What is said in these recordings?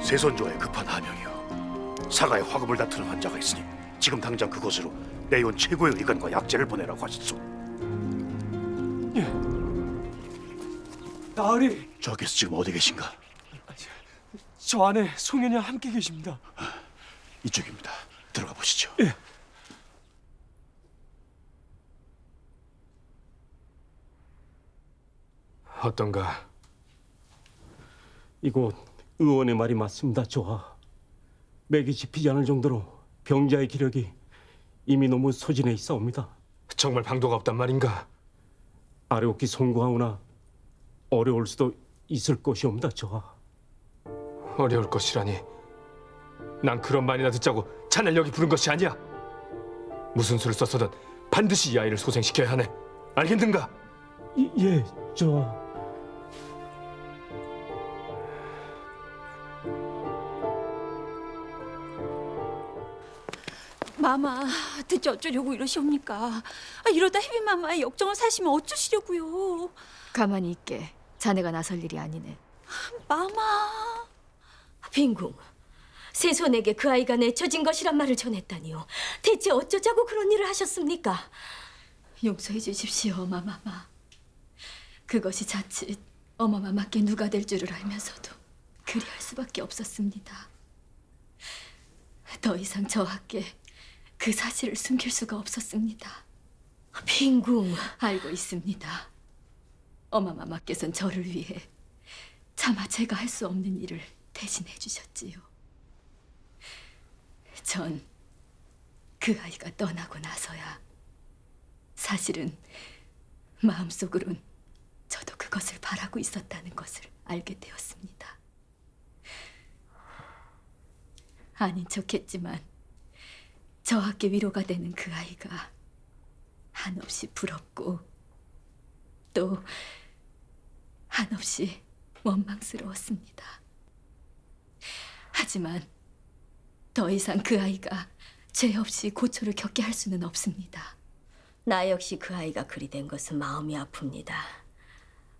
세선조의 급한 하명이요. 사가에 화급을 다투는 환자가 있으니 지금 당장 그곳으로 내온 최고의 의관과 약재를 보내라고 하셨소. 나으리, 저기서 지금 어디 계신가? 저 안에 송년이와 함께 계십니다. 이쪽입니다. 들어가 보시죠. 예. 어떤가? 이곳 의원의 말이 맞습니다. 조하. 맥이 짚히지 않을 정도로 병자의 기력이 이미 너무 소진해 있사옵니다. 정말 방도가 없단 말인가? 아래옵기 송구하오나 어려울 수도 있을 것이옵니다. 조하. 어려울 것이라니. 난 그런 말이나 듣자고 자넬 여기 부른 것이 아니야. 무슨 수를 써서든 반드시 이 아이를 소생시켜야 하네. 알겠는가? 예, 조하. 마마, 대체 어쩌려고 이러시옵니까? 이러다 혜빈마마의 역정을 사시면 어쩌시려고요? 가만히 있게. 자네가 나설 일이 아니네. 마마. 빈궁, 세손에게 그 아이가 내쳐진 것이란 말을 전했다니요. 대체 어쩌자고 그런 일을 하셨습니까? 용서해 주십시오, 어마마마. 그것이 자칫 어마마마께 누가 될 줄을 알면서도 그리할 수밖에 없었습니다. 더 이상 저하께 그 사실을 숨길 수가 없었습니다. 빈궁, 알고 있습니다. 어마마마께서는 저를 위해 차마 제가 할 수 없는 일을 대신해 주셨지요. 전 그 아이가 떠나고 나서야 사실은 마음속으론 저도 그것을 바라고 있었다는 것을 알게 되었습니다. 아닌 척했지만 저하께 위로가 되는 그 아이가 한없이 부럽고 또 한없이 원망스러웠습니다. 하지만 더 이상 그 아이가 죄 없이 고초를 겪게 할 수는 없습니다. 나 역시 그 아이가 그리 된 것은 마음이 아픕니다.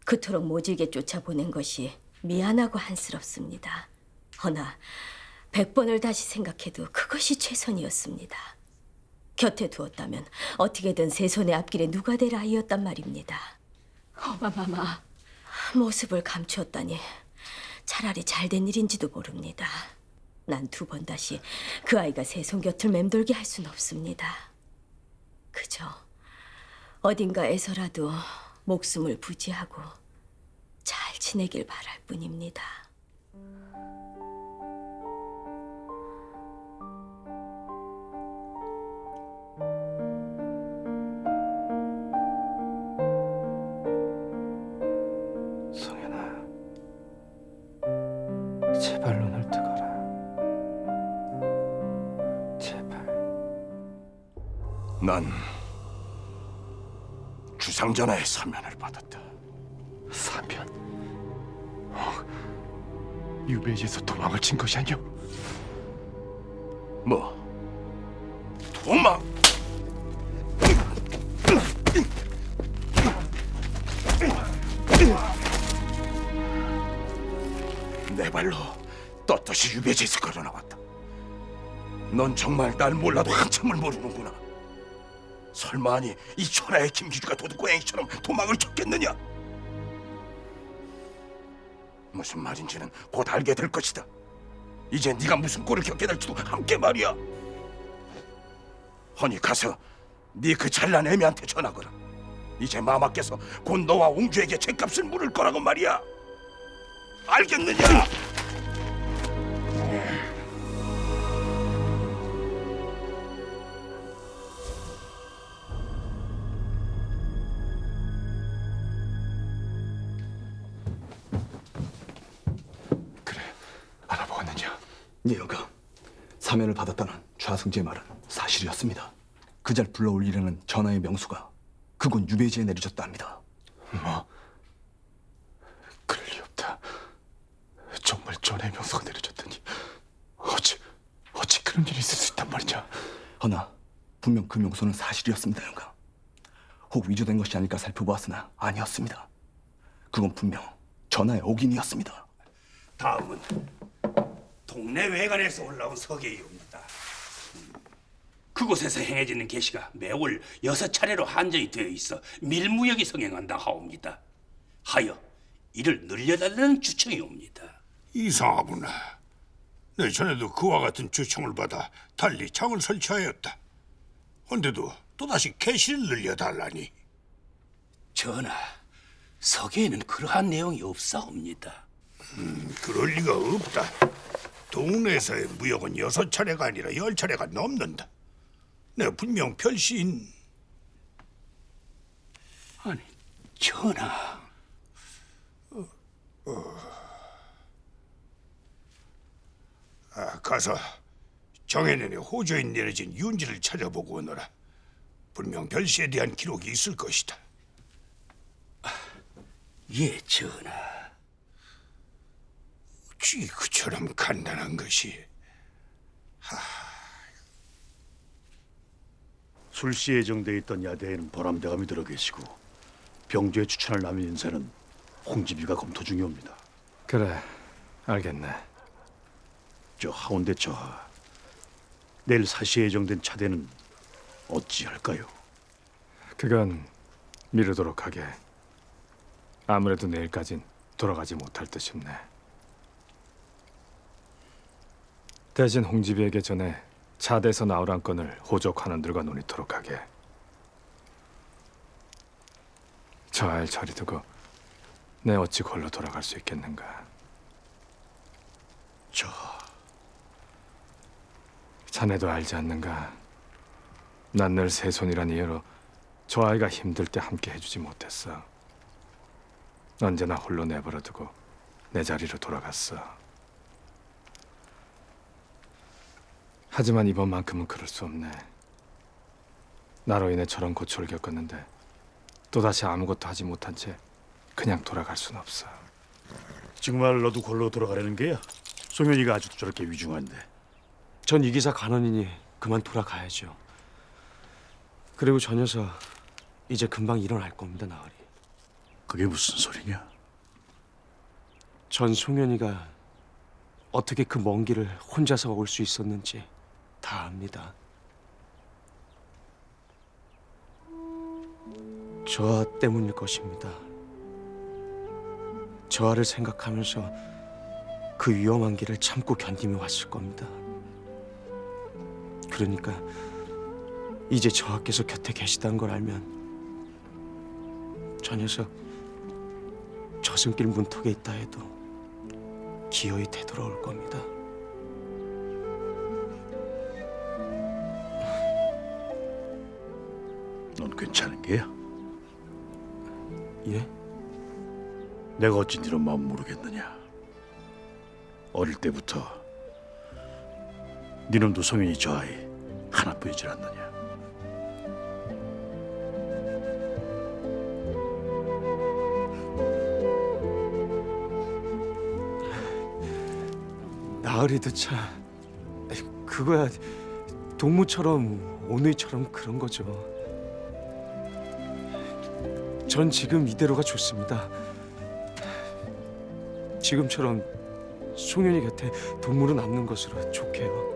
그토록 모질게 쫓아보낸 것이 미안하고 한스럽습니다. 허나 100번을 다시 생각해도 그것이 최선이었습니다. 곁에 두었다면 어떻게든 세손의 앞길에 누가 될 아이였단 말입니다. 어마마마, 모습을 감추었다니 차라리 잘된 일인지도 모릅니다. 난 2번 다시 그 아이가 세손 곁을 맴돌게 할 수는 없습니다. 그저 어딘가에서라도 목숨을 부지하고 잘 지내길 바랄 뿐입니다. 성현아, 제발 눈을 뜨거라. 제발. 난 주상전하의 사면을 받았다. 사면? 유배지에서 도망을 친 것이 아니오? 뭐? 도망? 내 발로 떳떳이 유배지에서 걸어나왔다. 넌 정말 날 몰라도 한참을 모르는구나. 설마니 이 천하의 김기주가 도둑고양이처럼 도망을 쳤겠느냐? 무슨 말인지는 곧 알게 될 것이다. 이제 네가 무슨 꼴을 겪게 될지도 함께 말이야. 허니 가서 네 그 잘난 애미한테 전하거라. 이제 마마께서 곧 너와 옹주에게 죗값을 물을 거라고 말이야. 알겠느냐? 그래, 알아보았느냐? 네 영감, 사면을 받았다는 좌승지의 말은 사실이었습니다. 그 잘 불러올리려는 전하의 명수가 그곳 유배지에 내려졌다 합니다. 뭐? 그럴 리 없다. 정말 전의 명수가 내려졌다니. 어찌 그런 일이 있을 수 있단 말이냐? 허나 분명 그 명수는 사실이었습니다, 영감. 혹 위조된 것이 아닐까 살펴보았으나 아니었습니다. 그건 분명 전하의 옥인이었습니다. 다음은 동네 외관에서 올라온 서계이옵니다. 그곳에서 행해지는 계시가 매월 6차례로 한정이 되어 있어 밀무역이 성행한다 하옵니다. 하여 이를 늘려달라는 주청이옵니다. 이상하구나. 내 전에도 그와 같은 주청을 받아 달리 창을 설치하였다. 헌데도 또다시 개시를 늘려달라니. 전하, 서계에는 그러한 내용이 없사옵니다. 그럴 리가 없다. 동네에서의 무역은 6차례가 아니라 10차례가 넘는다. 내가 분명 별시인. 아니, 전하. 가서 정해년에 호조에 내려진 윤지를 찾아보고 오너라. 분명 별시에 대한 기록이 있을 것이다. 예, 전하. 어찌 그처럼 간단한 것이. 술시에 예정돼 있던 야대에는 보람대감이 들어 계시고 병주에 추천할 남인 인사는 홍지비가 검토 중이옵니다. 그래, 알겠네. 저 하운데 저하, 내일 사시에 예정된 차대는 어찌할까요? 그건 미루도록 하게. 아무래도 내일까진 돌아가지 못할 듯 싶네. 대신 홍지비에게 전해 차대에서 나오란 건을 호조 관원들과 논의토록 하게. 저 아이를 저리 두고 내 어찌 골로 돌아갈 수 있겠는가. 자네도 알지 않는가? 난 늘 새손이란 이유로 저 아이가 힘들 때 함께 해주지 못했어. 언제나 홀로 내버려두고 내 자리로 돌아갔어. 하지만 이번만큼은 그럴 수 없네. 나로 인해 저런 고초를 겪었는데 또다시 아무것도 하지 못한 채 그냥 돌아갈 순 없어. 정말 너도 골로 돌아가려는 게야? 송현이가 아직도 저렇게 위중한데. 전 이 기사 간원이니 그만 돌아가야죠. 그리고 저 녀석 이제 금방 일어날 겁니다, 나으리. 그게 무슨 소리냐? 전 송현이가 어떻게 그 먼 길을 혼자서 올 수 있었는지 다 압니다. 저하 때문일 것입니다. 저하를 생각하면서 그 위험한 길을 참고 견디며 왔을 겁니다. 그러니까 이제 저하께서 곁에 계시다는 걸 알면 저 녀석 저승길 문턱에 있다 해도 기어이 되돌아올 겁니다. 넌 괜찮은 게야? 예? 내가 어찌 이런 마음 모르겠느냐? 어릴 때부터 네 놈도 송현이 저 아이 하나뿐이질 않느냐? 나으리도 참 그거야 동무처럼 오누이처럼 그런 거죠. 전 지금 이대로가 좋습니다. 지금처럼 송현이 곁에 동무로 남는 것으로 좋게요.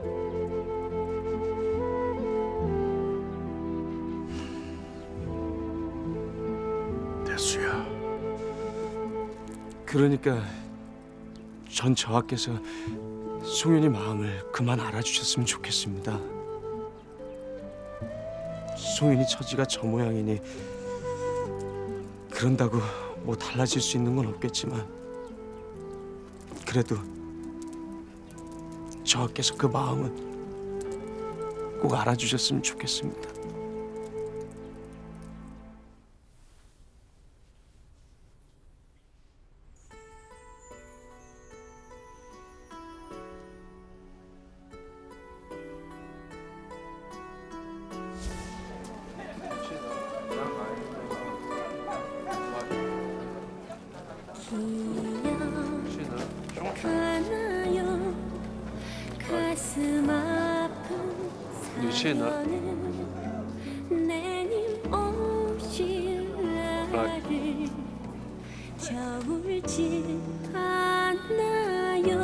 대수야. 그러니까 전 저하께서 송현이 마음을 그만 알아주셨으면 좋겠습니다. 송현이 처지가 저 모양이니 그런다고 뭐 달라질 수 있는 건 없겠지만 그래도 저하께서 그 마음은 꼭 알아주셨으면 좋겠습니다. 기억하나요? 가슴 아픈 사연은 내님 오실 날을 저울지 않나요?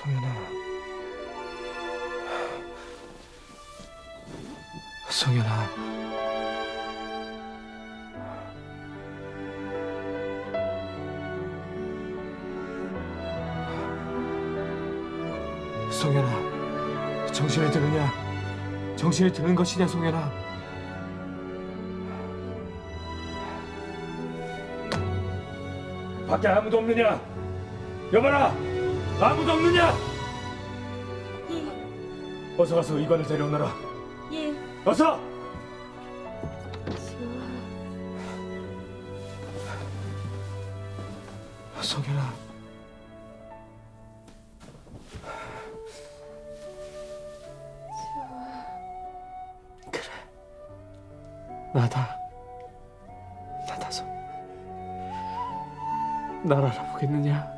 송현아, 송현아, 송현아, 정신이 드느냐? 정신이 드는 것이냐, 송현아? 밖에 아무도 없느냐? 여봐라, 아무도 없느냐? 예, 어서 가서 의관을 데려오너라. 예. 어서! 송현아, 그래, 나다. 나다서 날 알아보겠느냐?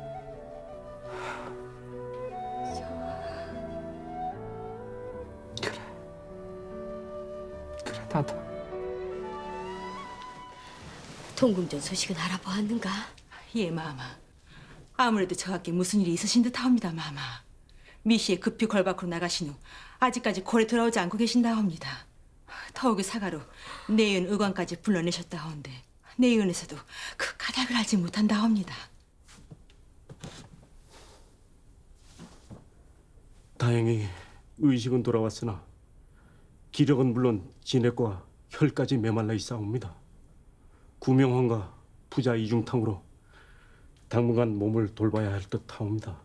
그래, 그래, 나다. 동궁전 소식은 알아보았는가? 예, 마마. 아무래도 저하께 무슨 일이 있으신 듯하옵니다, 마마. 미씨에 급히 걸 밖으로 나가신 후 아직까지 궐에 돌아오지 않고 계신다옵니다. 더욱이 사가로 내의원 의관까지 불러내셨다하온데 내의원에서도 그 까닭을 알지 못한다옵니다. 다행히 의식은 돌아왔으나 기력은 물론 진액과 혈까지 메말라 있사옵니다. 구명환과 부자 이중탕으로 당분간 몸을 돌봐야 할 듯하옵니다.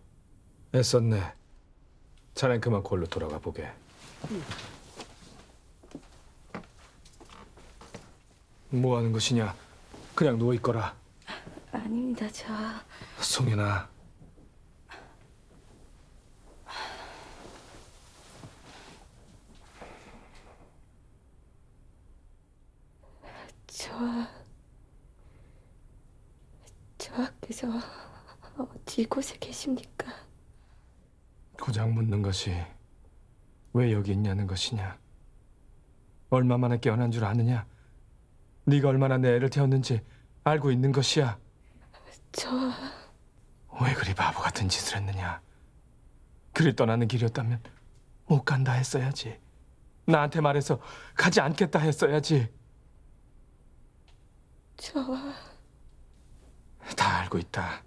애썼네. 자넨 그만 골로 돌아가 보게. 뭐 하는 것이냐? 그냥 누워 있거라. 아닙니다, 저. 송현아, 저하께서 어디 곳에 계십니까? 고작 묻는 것이 왜 여기 있냐는 것이냐? 얼마 만에 깨어난 줄 아느냐? 네가 얼마나 내 애를 태웠는지 알고 있는 것이야. 왜 그리 바보 같은 짓을 했느냐? 그리 떠나는 길이었다면 못 간다 했어야지. 나한테 말해서 가지 않겠다 했어야지. 다 알고 있다.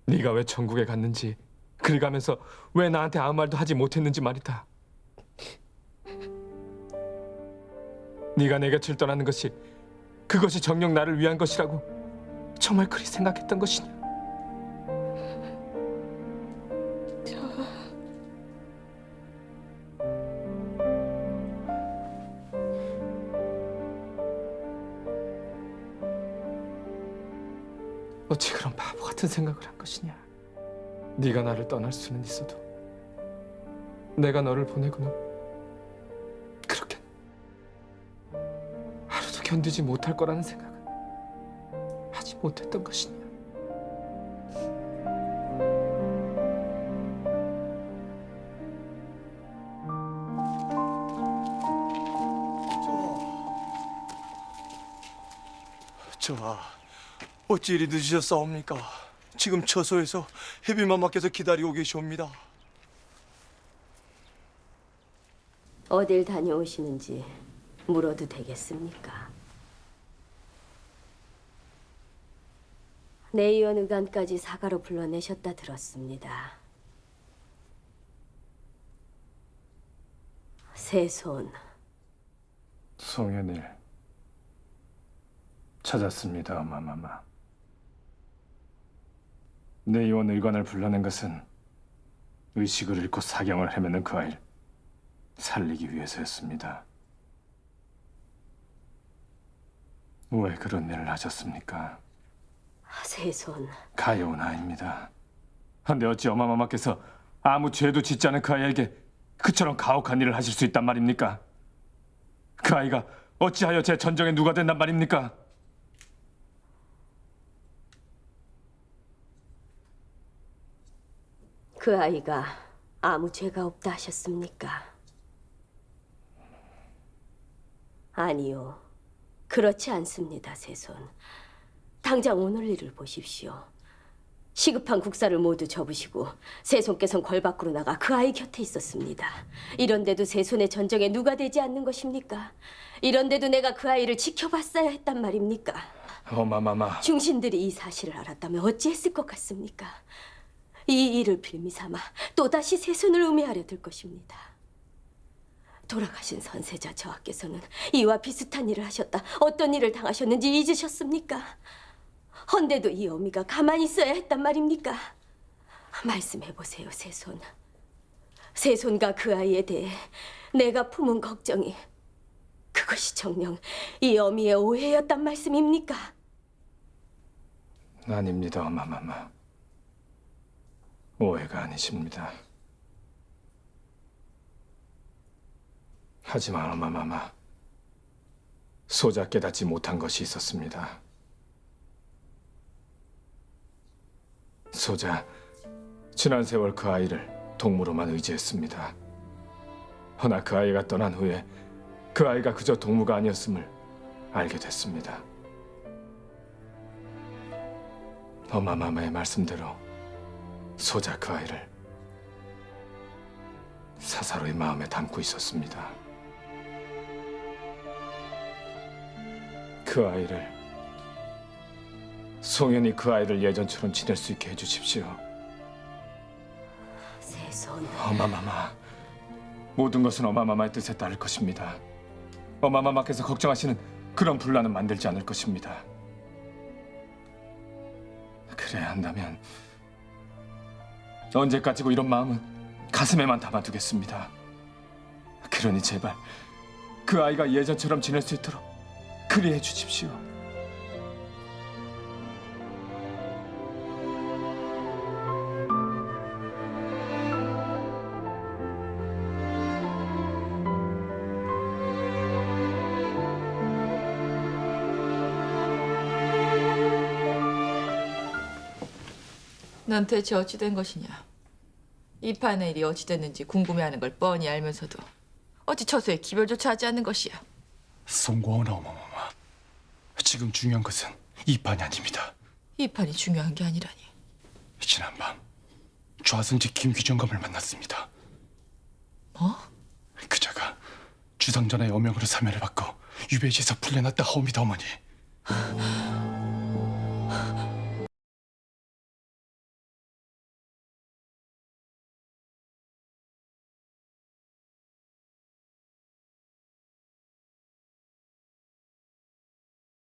네가 왜 천국에 갔는지, 그리 가면서 왜 나한테 아무 말도 하지 못했는지 말이다. 네가 내 곁을 떠나는 것이, 그것이 정녕 나를 위한 것이라고 정말 그리 생각했던 것이냐? 어찌 그런 바보 같은 생각을 한 것이냐? 네가 나를 떠날 수는 있어도 내가 너를 보내고는 그렇게 하루도 견디지 못할 거라는 생각은 하지 못했던 것이냐? 저하, 어찌 이리 늦으셨사옵니까? 지금 처소에서 해비마마께서 기다리고 계시옵니다. 어딜 다녀오시는지 물어도 되겠습니까? 내의원 의관까지 사가로 불러내셨다 들었습니다. 세손. 송현일 찾았습니다, 어마마마. 내의원 의관을 불러낸 것은 의식을 잃고 사경을 헤매는 그 아이를 살리기 위해서였습니다. 왜 그런 일을 하셨습니까? 세손. 가여운 아이입니다. 한데 어찌 어마마마께서 아무 죄도 짓지 않은 그 아이에게 그처럼 가혹한 일을 하실 수 있단 말입니까? 그 아이가 어찌하여 제 전정에 누가 된단 말입니까? 그 아이가 아무 죄가 없다 하셨습니까? 아니요, 그렇지 않습니다, 세손. 당장 오늘 일을 보십시오. 시급한 국사를 모두 접으시고 세손께서는 궐 밖으로 나가 그 아이 곁에 있었습니다. 이런데도 세손의 전정에 누가 되지 않는 것입니까? 이런데도 내가 그 아이를 지켜봤어야 했단 말입니까? 어마마마. 중신들이 이 사실을 알았다면 어찌했을 것 같습니까? 이 일을 빌미삼아 또다시 세손을 음해하려 들 것입니다. 돌아가신 선세자 저하께서는 이와 비슷한 일을 하셨다 어떤 일을 당하셨는지 잊으셨습니까? 헌데도 이 어미가 가만히 있어야 했단 말입니까? 말씀해보세요, 세손. 세손과 그 아이에 대해 내가 품은 걱정이 그것이 정녕 이 어미의 오해였단 말씀입니까? 아닙니다, 어마마마. 오해가 아니십니다. 하지만 어마마마, 소자 깨닫지 못한 것이 있었습니다. 소자, 지난 세월 그 아이를 동무로만 의지했습니다. 허나 그 아이가 떠난 후에 그 아이가 그저 동무가 아니었음을 알게 됐습니다. 어마마마의 말씀대로 소자 그 아이를 사사로이 마음에 담고 있었습니다. 그 아이를, 송현이 그 아이를 예전처럼 지낼 수 있게 해주십시오. 세손. 어마마마, 모든 것은 어마마마의 뜻에 따를 것입니다. 어마마마께서 걱정하시는 그런 분란은 만들지 않을 것입니다. 그래야 한다면 언제까지고 이런 마음은 가슴에만 담아두겠습니다. 그러니 제발 그 아이가 예전처럼 지낼 수 있도록 그리해 주십시오. 넌 대체 어찌 된 것이냐? 이 판의 일이 어찌 됐는지 궁금해하는 걸 뻔히 알면서도 어찌 처소에 기별조차 하지 않는 것이야? 송구하오나 어마마마. 지금 중요한 것은 이 판이 아닙니다. 이 판이 중요한 게 아니라니. 지난밤 좌승지 김규정감을 만났습니다. 뭐? 그자가 주상전하의 어명으로 사면을 받고 유배지에서 풀려났다 하옵니다, 어머니.